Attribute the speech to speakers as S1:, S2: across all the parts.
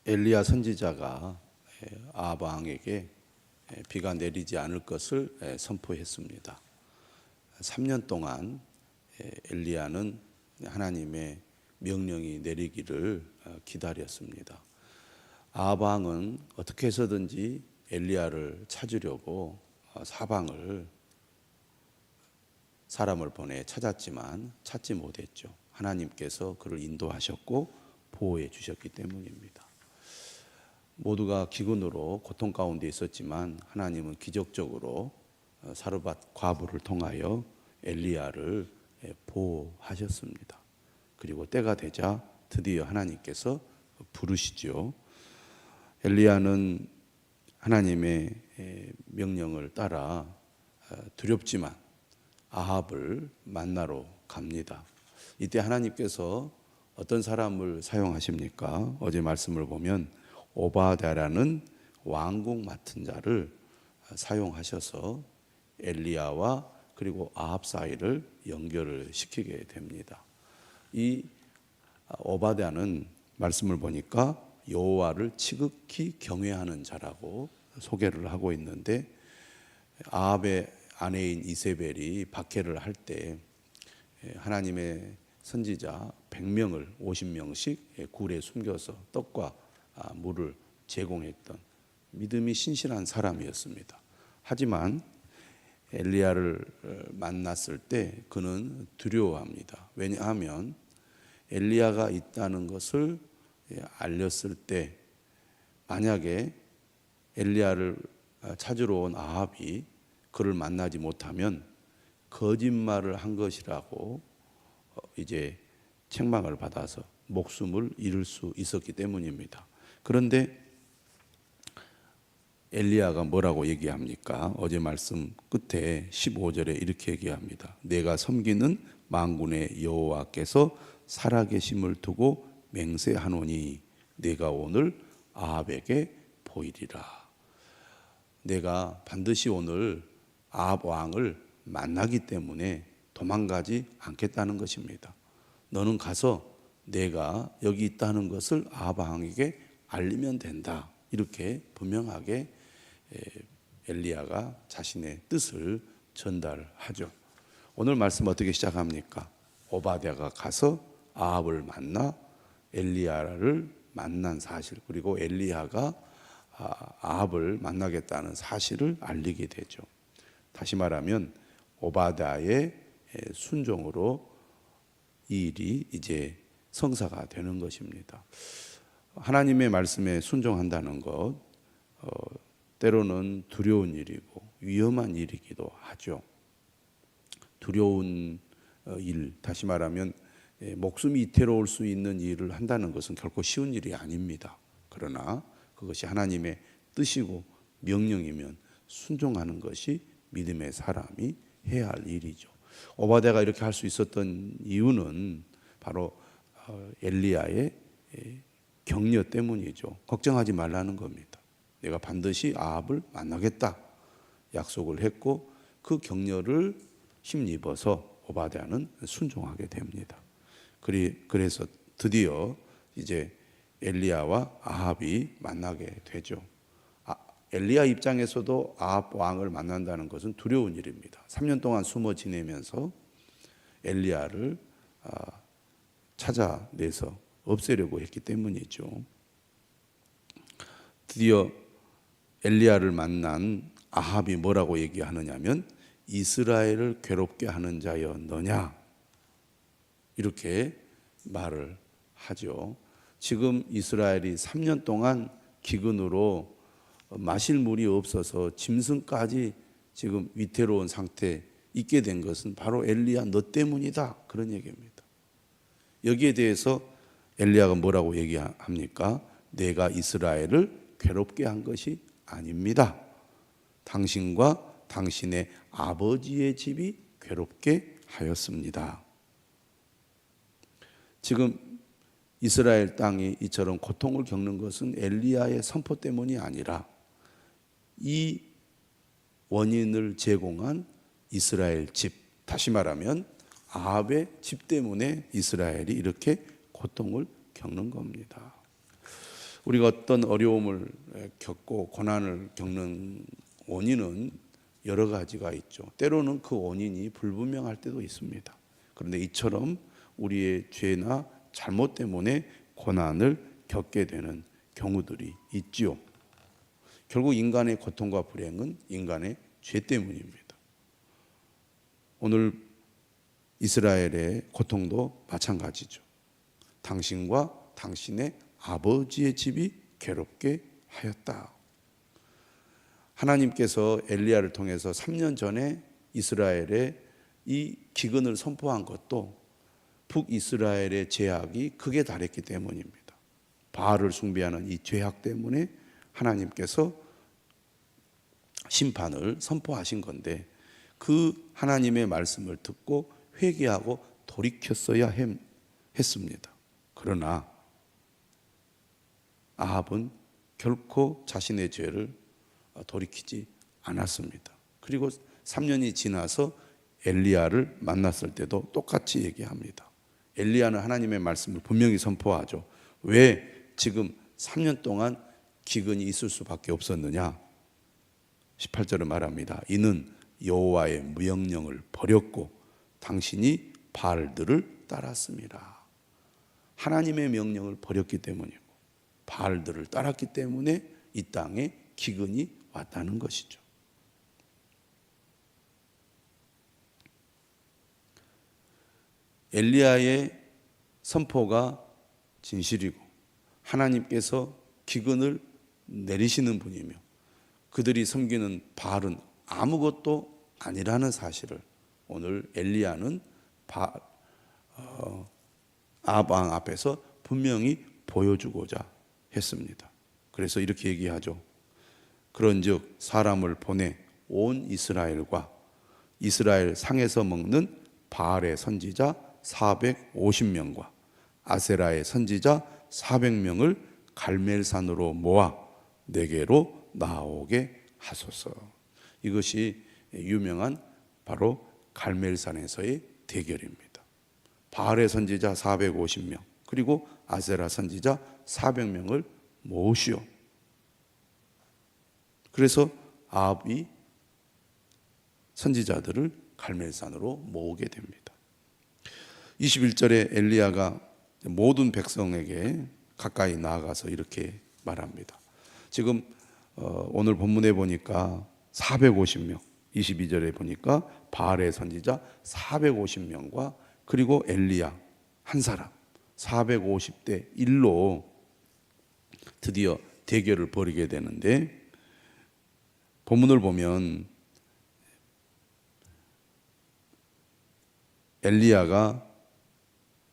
S1: 엘리야 선지자가 아합 왕에게 비가 내리지 않을 것을 선포했습니다. 3년 동안 엘리야는 하나님의 명령이 내리기를 기다렸습니다. 아합 왕은 어떻게 해서든지 엘리야를 찾으려고 사방을 사람을 보내 찾았지만 찾지 못했죠. 하나님께서 그를 인도하셨고 보호해 주셨기 때문입니다. 모두가 기근으로 고통 가운데 있었지만 하나님은 기적적으로 사르밧 과부를 통하여 엘리야를 보호하셨습니다. 그리고 때가 되자 드디어 하나님께서 부르시죠. 엘리야는 하나님의 명령을 따라 두렵지만 아합을 만나러 갑니다. 이때 하나님께서 어떤 사람을 사용하십니까? 어제 말씀을 보면 오바댜라는 왕궁 맡은 자를 사용하셔서 엘리야와 그리고 아합 사이를 연결을 시키게 됩니다. 이 오바댜는 말씀을 보니까 여호와를 지극히 경외하는 자라고 소개를 하고 있는데, 아합의 아내인 이세벨이 박해를 할 때 하나님의 선지자 100명을 50명씩 굴에 숨겨서 떡과 물을 제공했던 믿음이 신실한 사람이었습니다. 하지만 엘리야를 만났을 때 그는 두려워합니다. 왜냐하면 엘리야가 있다는 것을 알렸을 때 만약에 엘리야를 찾으러 온 아합이 그를 만나지 못하면 거짓말을 한 것이라고 이제 책망을 받아서 목숨을 잃을 수 있었기 때문입니다. 그런데 엘리야가 뭐라고 얘기합니까? 어제 말씀 끝에 15절에 이렇게 얘기합니다. 내가 섬기는 만군의 여호와께서 살아계심을 두고 맹세하노니 내가 오늘 아합에게 보이리라. 내가 반드시 오늘 아합 왕을 만나기 때문에 도망가지 않겠다는 것입니다. 너는 가서 내가 여기 있다는 것을 아합 왕에게 알리면 된다. 이렇게 분명하게 엘리야가 자신의 뜻을 전달하죠. 오늘 말씀 어떻게 시작합니까? 오바댜가 가서 아합을 만나 엘리야를 만난 사실, 그리고 엘리야가 아합을 만나겠다는 사실을 알리게 되죠. 다시 말하면 오바댜의 순종으로 이 일이 이제 성사가 되는 것입니다. 하나님의 말씀에 순종한다는 것, 때로는 두려운 일이고 위험한 일이기도 하죠. 두려운 일, 다시 말하면 목숨이 위태로울 수 있는 일을 한다는 것은 결코 쉬운 일이 아닙니다. 그러나 그것이 하나님의 뜻이고 명령이면 순종하는 것이 믿음의 사람이 해야 할 일이죠. 오바댜가 이렇게 할 수 있었던 이유는 바로 엘리야의 격려 때문이죠. 걱정하지 말라는 겁니다. 내가 반드시 아합을 만나겠다 약속을 했고, 그 격려를 힘입어서 오바댜는 순종하게 됩니다. 그래서 드디어 이제 엘리야와 아합이 만나게 되죠. 엘리야 입장에서도 아합 왕을 만난다는 것은 두려운 일입니다. 3년 동안 숨어 지내면서 엘리야를 찾아내서 없애려고 했기 때문이죠. 드디어 엘리야를 만난 아합이 뭐라고 얘기하느냐면 이스라엘을 괴롭게 하는 자여 너냐, 이렇게 말을 하죠. 지금 이스라엘이 3년 동안 기근으로 마실 물이 없어서 짐승까지 지금 위태로운 상태에 있게 된 것은 바로 엘리야 너 때문이다, 그런 얘기입니다. 여기에 대해서 엘리야가 뭐라고 얘기합니까? 내가 이스라엘을 괴롭게 한 것이 아닙니다. 당신과 당신의 아버지의 집이 괴롭게 하였습니다. 지금 이스라엘 땅이 이처럼 고통을 겪는 것은 엘리야의 선포 때문이 아니라 이 원인을 제공한 이스라엘 집, 다시 말하면 아합의 집 때문에 이스라엘이 이렇게 고통을 겪는 겁니다. 우리가 어떤 어려움을 겪고 고난을 겪는 원인은 여러 가지가 있죠. 때로는 그 원인이 불분명할 때도 있습니다. 그런데 이처럼 우리의 죄나 잘못 때문에 고난을 겪게 되는 경우들이 있지요. 결국 인간의 고통과 불행은 인간의 죄 때문입니다. 오늘 이스라엘의 고통도 마찬가지죠. 당신과 당신의 아버지의 집이 괴롭게 하였다. 하나님께서 엘리야를 통해서 3년 전에 이스라엘에 이 기근을 선포한 것도 북이스라엘의 죄악이 극에 달했기 때문입니다. 바알을 숭배하는 이 죄악 때문에 하나님께서 심판을 선포하신 건데, 그 하나님의 말씀을 듣고 회개하고 돌이켰어야 했습니다. 그러나 아합은 결코 자신의 죄를 돌이키지 않았습니다. 그리고 3년이 지나서 엘리야를 만났을 때도 똑같이 얘기합니다. 엘리야는 하나님의 말씀을 분명히 선포하죠. 왜 지금 3년 동안 기근이 있을 수밖에 없었느냐? 18절에 말합니다. 이는 여호와의 명령을 버렸고 당신이 바알들을 따랐습니다. 하나님의 명령을 버렸기 때문이고 바알들을 따랐기 때문에 이 땅에 기근이 왔다는 것이죠. 엘리야의 선포가 진실이고 하나님께서 기근을 내리시는 분이며 그들이 섬기는 바알은 아무것도 아니라는 사실을 오늘 엘리야는 아합 왕 앞에서 분명히 보여주고자 했습니다. 그래서 이렇게 얘기하죠. 그런즉 사람을 보내 온 이스라엘과 이스라엘 상에서 먹는 바알의 선지자 450명과 아세라의 선지자 400명을 갈멜산으로 모아 내게로 나오게 하소서. 이것이 유명한 바로 갈멜산에서의 대결입니다. 바알의 선지자 450명 그리고 아세라 선지자 400명을 모으시오. 그래서 아합이 선지자들을 갈멜산으로 모으게 됩니다. 21절에 엘리야가 모든 백성에게 가까이 나아가서 이렇게 말합니다. 지금 오늘 본문에 보니까 450명, 22절에 보니까 바알의 선지자 450명과 그리고 엘리야 한 사람 450대 1로 드디어 대결을 벌이게 되는데, 본문을 보면 엘리야가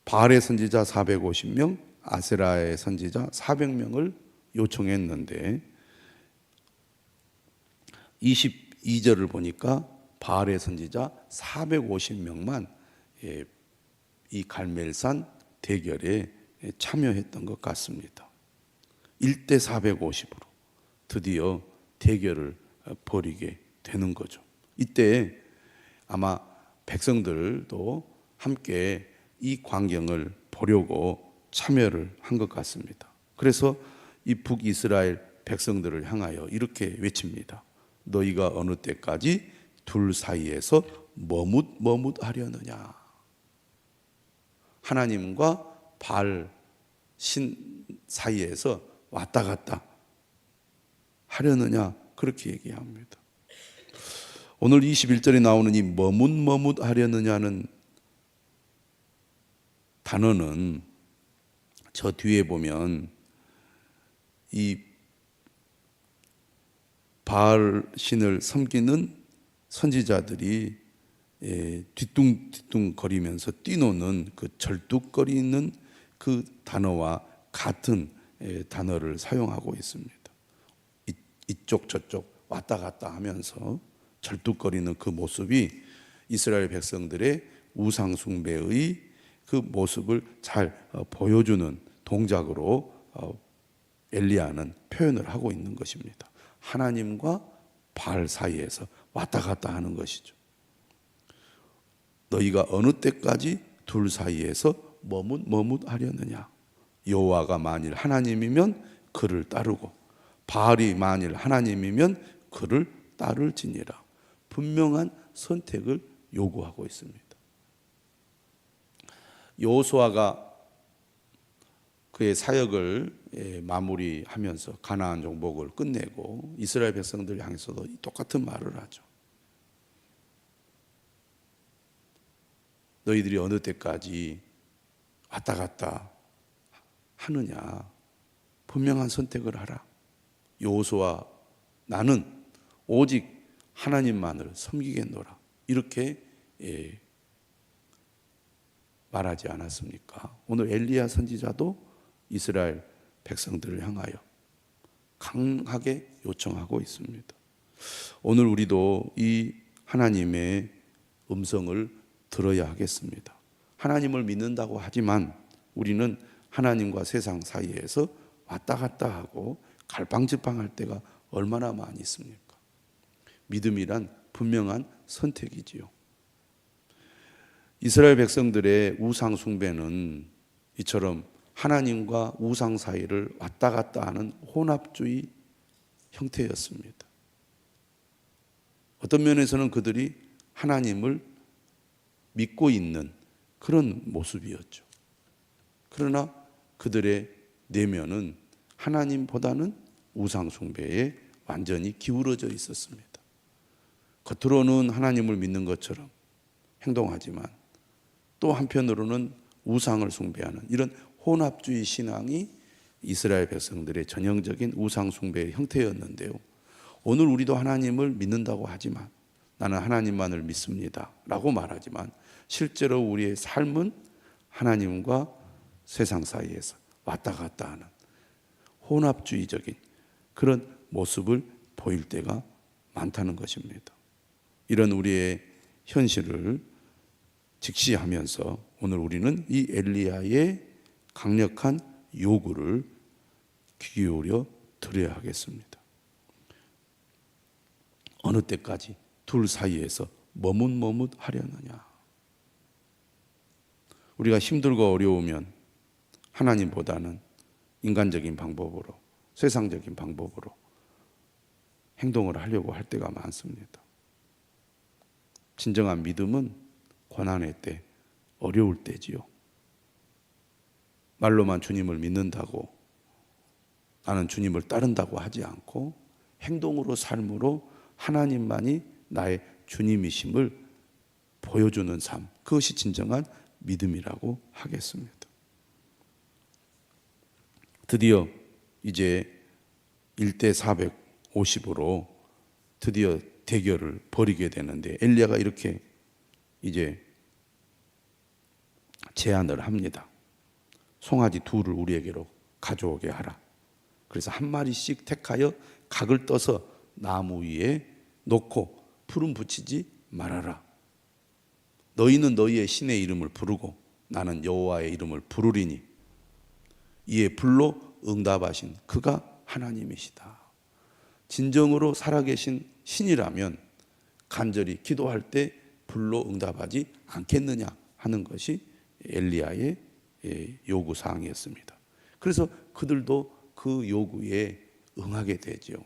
S1: 바알의 선지자 450명, 아세라의 선지자 400명을 요청했는데 22절을 보니까 바알의 선지자 450명만 이 갈멜산 대결에 참여했던 것 같습니다. 1대 450으로 드디어 대결을 벌이게 되는 거죠. 이때 아마 백성들도 함께 이 광경을 보려고 참여를 한 것 같습니다. 그래서 이 북이스라엘 백성들을 향하여 이렇게 외칩니다. 너희가 어느 때까지 둘 사이에서 머뭇하려느냐? 하나님과 바알 신 사이에서 왔다 갔다 하려느냐? 그렇게 얘기합니다. 오늘 21절에 나오는 이 머뭇하려느냐는 단어는 저 뒤에 보면 이 바알 신을 섬기는 선지자들이 뒤뚱뒤뚱거리면서 뛰노는 그 절뚝거리는 그 단어와 같은 단어를 사용하고 있습니다. 이쪽 저쪽 왔다 갔다 하면서 절뚝거리는 그 모습이 이스라엘 백성들의 우상 숭배의 그 모습을 잘 보여주는 동작으로 엘리야는 표현을 하고 있는 것입니다. 하나님과 바알 사이에서 왔다 갔다 하는 것이죠. 너희가 어느 때까지 둘 사이에서 머뭇하려느냐? 여호와가 만일 하나님이면 그를 따르고 바알이 만일 하나님이면 그를 따를지니라. 분명한 선택을 요구하고 있습니다. 여호수아가 그의 사역을 마무리하면서 가나안 정복을 끝내고 이스라엘 백성들 향해서도 똑같은 말을 하죠. 너희들이 어느 때까지 왔다 갔다 하느냐. 분명한 선택을 하라. 여호수아 나는 오직 하나님만을 섬기겠노라. 이렇게 말하지 않았습니까? 오늘 엘리야 선지자도 이스라엘 백성들을 향하여 강하게 요청하고 있습니다. 오늘 우리도 이 하나님의 음성을 들어야 하겠습니다. 하나님을 믿는다고 하지만 우리는 하나님과 세상 사이에서 왔다 갔다 하고 갈팡질팡할 때가 얼마나 많이 있습니까? 믿음이란 분명한 선택이지요. 이스라엘 백성들의 우상 숭배는 이처럼 하나님과 우상 사이를 왔다 갔다 하는 혼합주의 형태였습니다. 어떤 면에서는 그들이 하나님을 믿고 있는 그런 모습이었죠. 그러나 그들의 내면은 하나님보다는 우상 숭배에 완전히 기울어져 있었습니다. 겉으로는 하나님을 믿는 것처럼 행동하지만 또 한편으로는 우상을 숭배하는 이런 혼합주의 신앙이 이스라엘 백성들의 전형적인 우상 숭배의 형태였는데요. 오늘 우리도 하나님을 믿는다고 하지만 나는 하나님만을 믿습니다 라고 말하지만 실제로 우리의 삶은 하나님과 세상 사이에서 왔다 갔다 하는 혼합주의적인 그런 모습을 보일 때가 많다는 것입니다. 이런 우리의 현실을 직시하면서 오늘 우리는 이 엘리야의 강력한 요구를 귀 기울여 들어야 하겠습니다. 어느 때까지 둘 사이에서 머뭇머뭇하려느냐. 우리가 힘들고 어려우면 하나님보다는 인간적인 방법으로 세상적인 방법으로 행동을 하려고 할 때가 많습니다. 진정한 믿음은 고난의 때, 어려울 때지요. 말로만 주님을 믿는다고 나는 주님을 따른다고 하지 않고 행동으로 삶으로 하나님만이 나의 주님이심을 보여주는 삶, 그것이 진정한 믿음이라고 하겠습니다. 드디어 이제 1대 450으로 드디어 대결을 벌이게 되는데 엘리야가 이렇게 이제 제안을 합니다. 송아지 둘을 우리에게로 가져오게 하라. 그래서 한 마리씩 택하여 각을 떠서 나무 위에 놓고 불은 붙이지 말아라. 너희는 너희의 신의 이름을 부르고 나는 여호와의 이름을 부르리니 이에 불로 응답하신 그가 하나님이시다. 진정으로 살아계신 신이라면 간절히 기도할 때 불로 응답하지 않겠느냐 하는 것이 엘리야의 요구사항이었습니다. 그래서 그들도 그 요구에 응하게 되죠.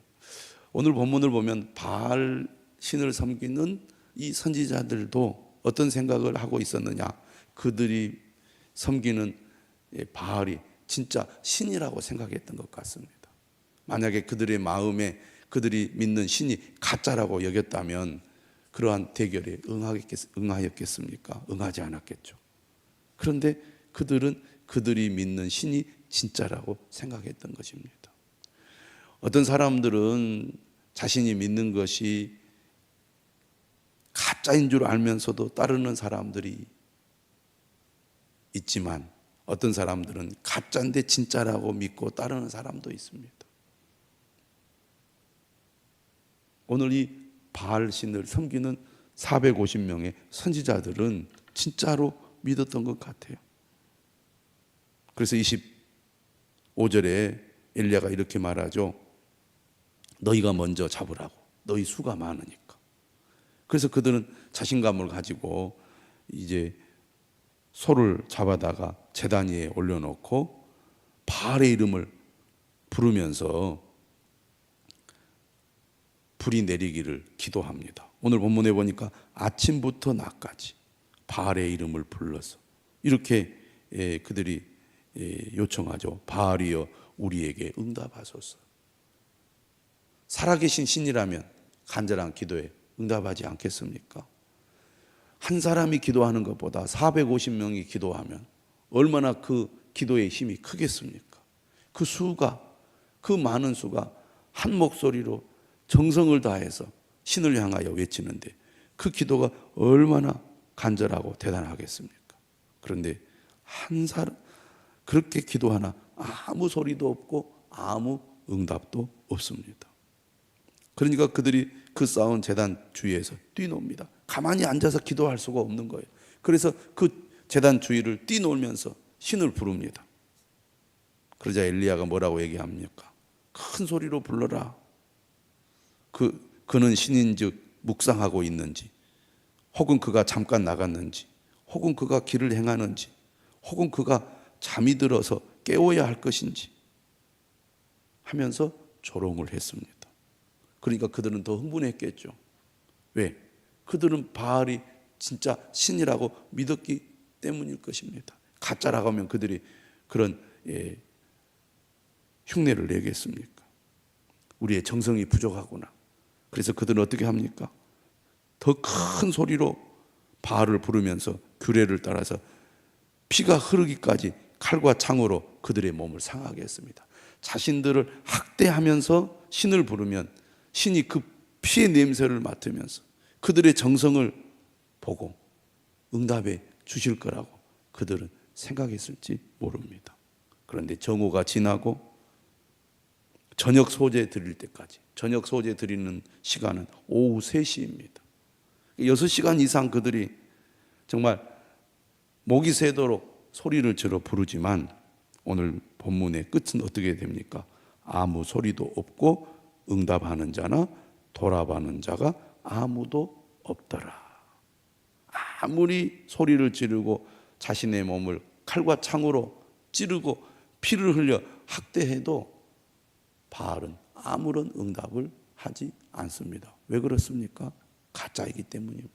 S1: 오늘 본문을 보면 바알 신을 섬기는 이 선지자들도 어떤 생각을 하고 있었느냐. 그들이 섬기는 바알이 진짜 신이라고 생각했던 것 같습니다. 만약에 그들의 마음에 그들이 믿는 신이 가짜라고 여겼다면 그러한 대결에 응하였겠습니까? 응하지 않았겠죠. 그런데 그들은 그들이 믿는 신이 진짜라고 생각했던 것입니다. 어떤 사람들은 자신이 믿는 것이 가짜인 줄 알면서도 따르는 사람들이 있지만 어떤 사람들은 가짜인데 진짜라고 믿고 따르는 사람도 있습니다. 오늘 이 바알 신을 섬기는 450명의 선지자들은 진짜로 믿었던 것 같아요. 그래서 25절에 엘리야가 이렇게 말하죠. 너희가 먼저 잡으라고. 너희 수가 많으니까. 그래서 그들은 자신감을 가지고 이제 소를 잡아다가 제단 위에 올려놓고 바알의 이름을 부르면서 불이 내리기를 기도합니다. 오늘 본문에 보니까 아침부터 낮까지 바알의 이름을 불러서 이렇게 그들이 요청하죠. 바알이여 우리에게 응답하소서. 살아계신 신이라면 간절한 기도에 응답하지 않겠습니까? 한 사람이 기도하는 것보다 450명이 기도하면 얼마나 그 기도의 힘이 크겠습니까? 그 많은 수가 한 목소리로 정성을 다해서 신을 향하여 외치는데 그 기도가 얼마나 간절하고 대단하겠습니까? 그런데 한 사람 그렇게 기도하나 아무 소리도 없고 아무 응답도 없습니다. 그러니까 그들이 그 쌓은 제단 주위에서 뛰놉니다. 가만히 앉아서 기도할 수가 없는 거예요. 그래서 그 제단 주위를 뛰놀면서 신을 부릅니다. 그러자 엘리야가 뭐라고 얘기합니까? 큰 소리로 불러라. 그는 신인즉 묵상하고 있는지, 혹은 그가 잠깐 나갔는지, 혹은 그가 길을 행하는지, 혹은 그가 잠이 들어서 깨워야 할 것인지 하면서 조롱을 했습니다. 그러니까 그들은 더 흥분했겠죠. 왜? 그들은 바알이 진짜 신이라고 믿었기 때문일 것입니다. 가짜라고 하면 그들이 그런 흉내를 내겠습니까? 우리의 정성이 부족하구나. 그래서 그들은 어떻게 합니까? 더 큰 소리로 바알을 부르면서 규례를 따라서 피가 흐르기까지 칼과 창으로 그들의 몸을 상하게 했습니다. 자신들을 학대하면서 신을 부르면 신이 그 피의 냄새를 맡으면서 그들의 정성을 보고 응답해 주실 거라고 그들은 생각했을지 모릅니다. 그런데 정오가 지나고 저녁 소재 드릴 때까지, 저녁 소재 드리는 시간은 오후 3시입니다. 6시간 이상 그들이 정말 목이 새도록 소리를 질러 부르지만 오늘 본문의 끝은 어떻게 됩니까? 아무 소리도 없고 응답하는 자나 돌아가는 자가 아무도 없더라. 아무리 소리를 지르고 자신의 몸을 칼과 창으로 찌르고 피를 흘려 학대해도 바알은 아무런 응답을 하지 않습니다. 왜 그렇습니까? 가짜이기 때문입니다.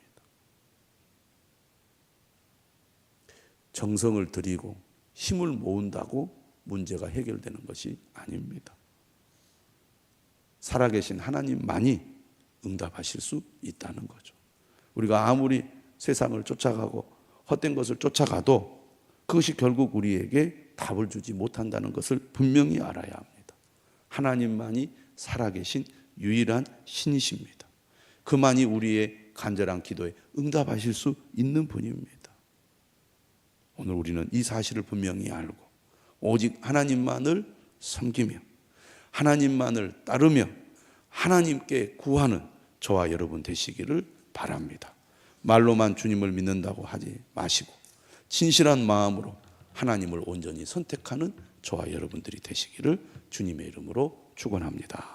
S1: 정성을 들이고 힘을 모은다고 문제가 해결되는 것이 아닙니다. 살아계신 하나님만이 응답하실 수 있다는 거죠. 우리가 아무리 세상을 쫓아가고 헛된 것을 쫓아가도 그것이 결국 우리에게 답을 주지 못한다는 것을 분명히 알아야 합니다. 하나님만이 살아계신 유일한 신이십니다. 그만이 우리의 간절한 기도에 응답하실 수 있는 분입니다. 오늘 우리는 이 사실을 분명히 알고 오직 하나님만을 섬기며 하나님만을 따르며 하나님께 구하는 저와 여러분 되시기를 바랍니다. 말로만 주님을 믿는다고 하지 마시고 진실한 마음으로 하나님을 온전히 선택하는 저와 여러분들이 되시기를 주님의 이름으로 축원합니다.